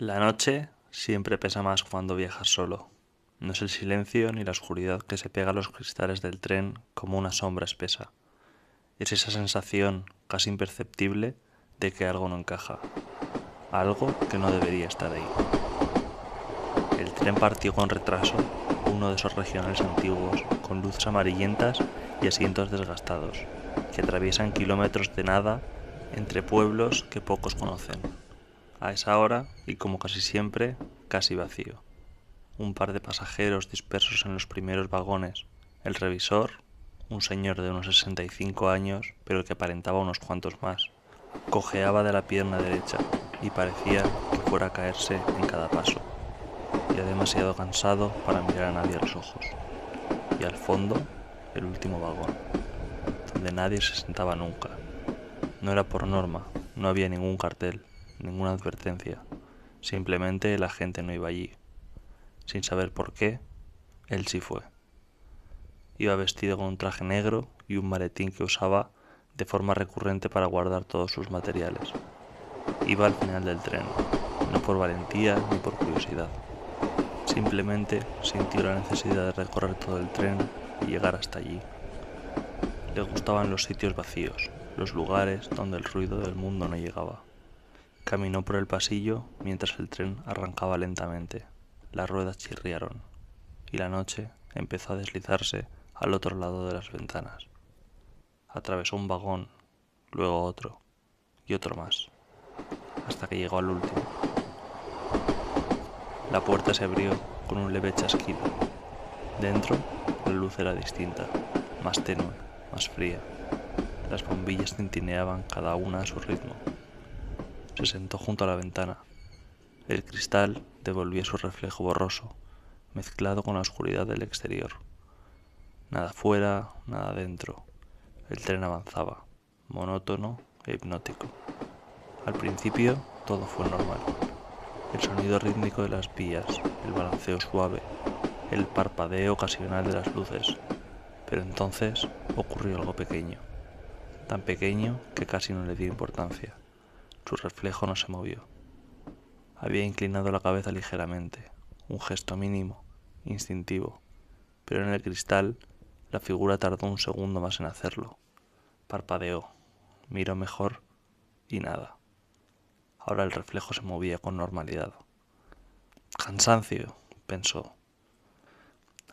La noche siempre pesa más cuando viajas solo. No es el silencio ni la oscuridad que se pega a los cristales del tren como una sombra espesa. Es esa sensación casi imperceptible de que algo no encaja, algo que no debería estar ahí. El tren partió con retraso, uno de esos regionales antiguos, con luces amarillentas y asientos desgastados, que atraviesan kilómetros de nada entre pueblos que pocos conocen. A esa hora, y como casi siempre, casi vacío. Un par de pasajeros dispersos en los primeros vagones, el revisor, un señor de unos 65 años, pero que aparentaba unos cuantos más, cojeaba de la pierna derecha y parecía que fuera a caerse en cada paso, ya demasiado cansado para mirar a nadie a los ojos. Y al fondo, el último vagón, donde nadie se sentaba nunca. No era por norma, no había ningún cartel, ninguna advertencia. Simplemente la gente no iba allí. Sin saber por qué, él sí fue. Iba vestido con un traje negro y un maletín que usaba de forma recurrente para guardar todos sus materiales. Iba al final del tren, no por valentía ni por curiosidad. Simplemente sintió la necesidad de recorrer todo el tren y llegar hasta allí. Le gustaban los sitios vacíos, los lugares donde el ruido del mundo no llegaba. Caminó por el pasillo mientras el tren arrancaba lentamente. Las ruedas chirriaron y la noche empezó a deslizarse al otro lado de las ventanas. Atravesó un vagón, luego otro y otro más, hasta que llegó al último. La puerta se abrió con un leve chasquido. Dentro, la luz era distinta, más tenue, más fría. Las bombillas tintineaban cada una a su ritmo. Se sentó junto a la ventana. El cristal devolvía su reflejo borroso, mezclado con la oscuridad del exterior. Nada fuera, nada dentro. El tren avanzaba, monótono e hipnótico. Al principio todo fue normal. El sonido rítmico de las vías, el balanceo suave, el parpadeo ocasional de las luces. Pero entonces ocurrió algo pequeño. Tan pequeño que casi no le dio importancia. Su reflejo no se movió. Había inclinado la cabeza ligeramente, un gesto mínimo, instintivo, pero en el cristal la figura tardó un segundo más en hacerlo. Parpadeó, miró mejor y nada. Ahora el reflejo se movía con normalidad. Cansancio, pensó.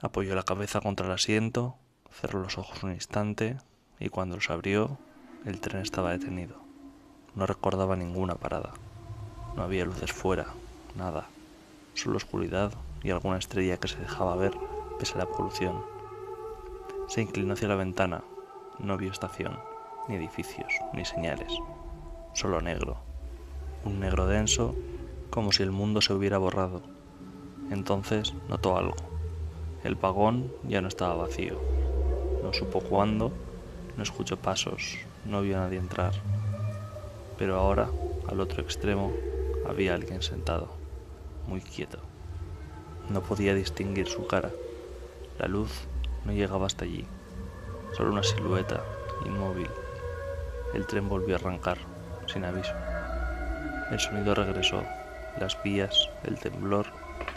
Apoyó la cabeza contra el asiento, cerró los ojos un instante y cuando los abrió, el tren estaba detenido. No recordaba ninguna parada. No había luces fuera, nada. Solo oscuridad y alguna estrella que se dejaba ver pese a la polución. Se inclinó hacia la ventana. No vio estación, ni edificios, ni señales. Solo negro. Un negro denso, como si el mundo se hubiera borrado. Entonces notó algo. El vagón ya no estaba vacío. No supo cuándo, no escuchó pasos, no vio a nadie entrar. Pero ahora, al otro extremo, había alguien sentado, muy quieto. No podía distinguir su cara. La luz no llegaba hasta allí, solo una silueta, inmóvil. El tren volvió a arrancar, sin aviso. El sonido regresó, las vías, el temblor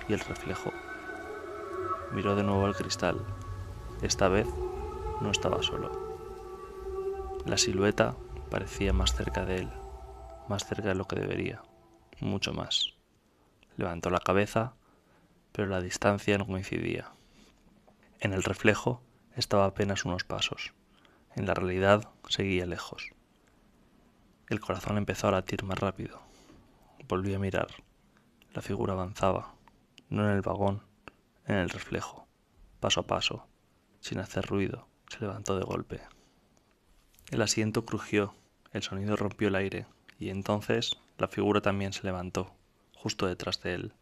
y el reflejo. Miró de nuevo al cristal. Esta vez no estaba solo. La silueta parecía más cerca de él, más cerca de lo que debería, mucho más. Levantó la cabeza, pero la distancia no coincidía. En el reflejo estaba apenas unos pasos. En la realidad seguía lejos. El corazón empezó a latir más rápido. Volvió a mirar. La figura avanzaba, no en el vagón, en el reflejo, paso a paso, sin hacer ruido, se levantó de golpe. El asiento crujió, el sonido rompió el aire, y entonces la figura también se levantó, justo detrás de él.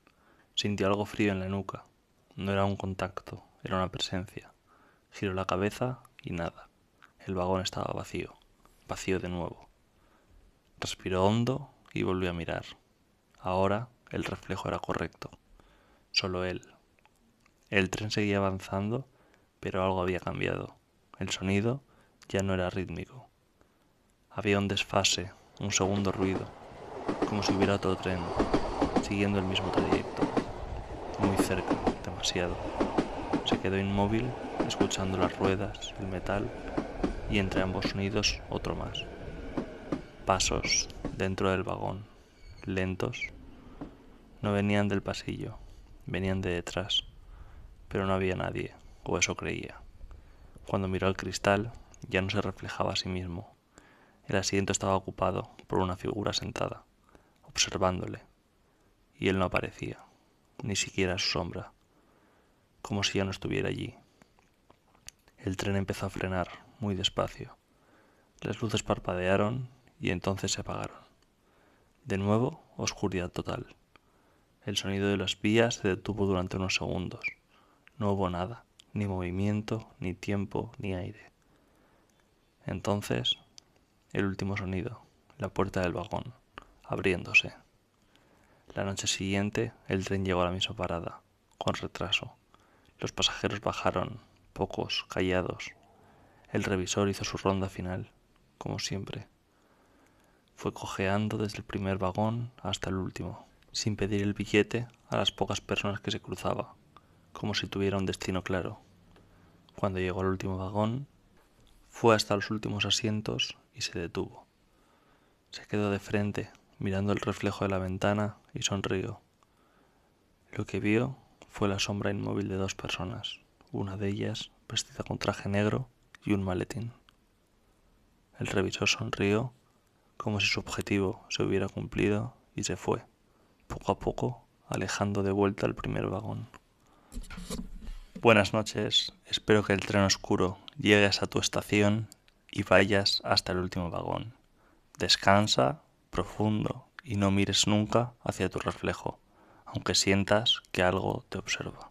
Sintió algo frío en la nuca. No era un contacto, era una presencia. Giró la cabeza y nada. El vagón estaba vacío, vacío de nuevo. Respiró hondo y volvió a mirar. Ahora el reflejo era correcto. Solo él. El tren seguía avanzando, pero algo había cambiado. El sonido ya no era rítmico. Había un desfase, un segundo ruido, como si hubiera otro tren, siguiendo el mismo trayecto, muy cerca, demasiado. Se quedó inmóvil, escuchando las ruedas, el metal y entre ambos sonidos otro más. Pasos dentro del vagón, lentos. No venían del pasillo, venían de detrás, pero no había nadie, o eso creía. Cuando miró al cristal, ya no se reflejaba a sí mismo. El asiento estaba ocupado por una figura sentada, observándole, y él no aparecía, ni siquiera su sombra, como si ya no estuviera allí. El tren empezó a frenar, muy despacio. Las luces parpadearon y entonces se apagaron. De nuevo, oscuridad total. El sonido de las vías se detuvo durante unos segundos. No hubo nada, ni movimiento, ni tiempo, ni aire. Entonces, el último sonido, la puerta del vagón, abriéndose. La noche siguiente, el tren llegó a la misma parada, con retraso. Los pasajeros bajaron, pocos, callados. El revisor hizo su ronda final, como siempre. Fue cojeando desde el primer vagón hasta el último, sin pedir el billete a las pocas personas que se cruzaba, como si tuviera un destino claro. Cuando llegó al último vagón, fue hasta los últimos asientos y se detuvo. Se quedó de frente, mirando el reflejo de la ventana, y sonrió. Lo que vio fue la sombra inmóvil de dos personas, una de ellas vestida con traje negro y un maletín. El revisor sonrió, como si su objetivo se hubiera cumplido, y se fue, poco a poco, alejando de vuelta al primer vagón. Buenas noches, espero que el tren oscuro llegues a tu estación y vayas hasta el último vagón. Descansa profundo y no mires nunca hacia tu reflejo, aunque sientas que algo te observa.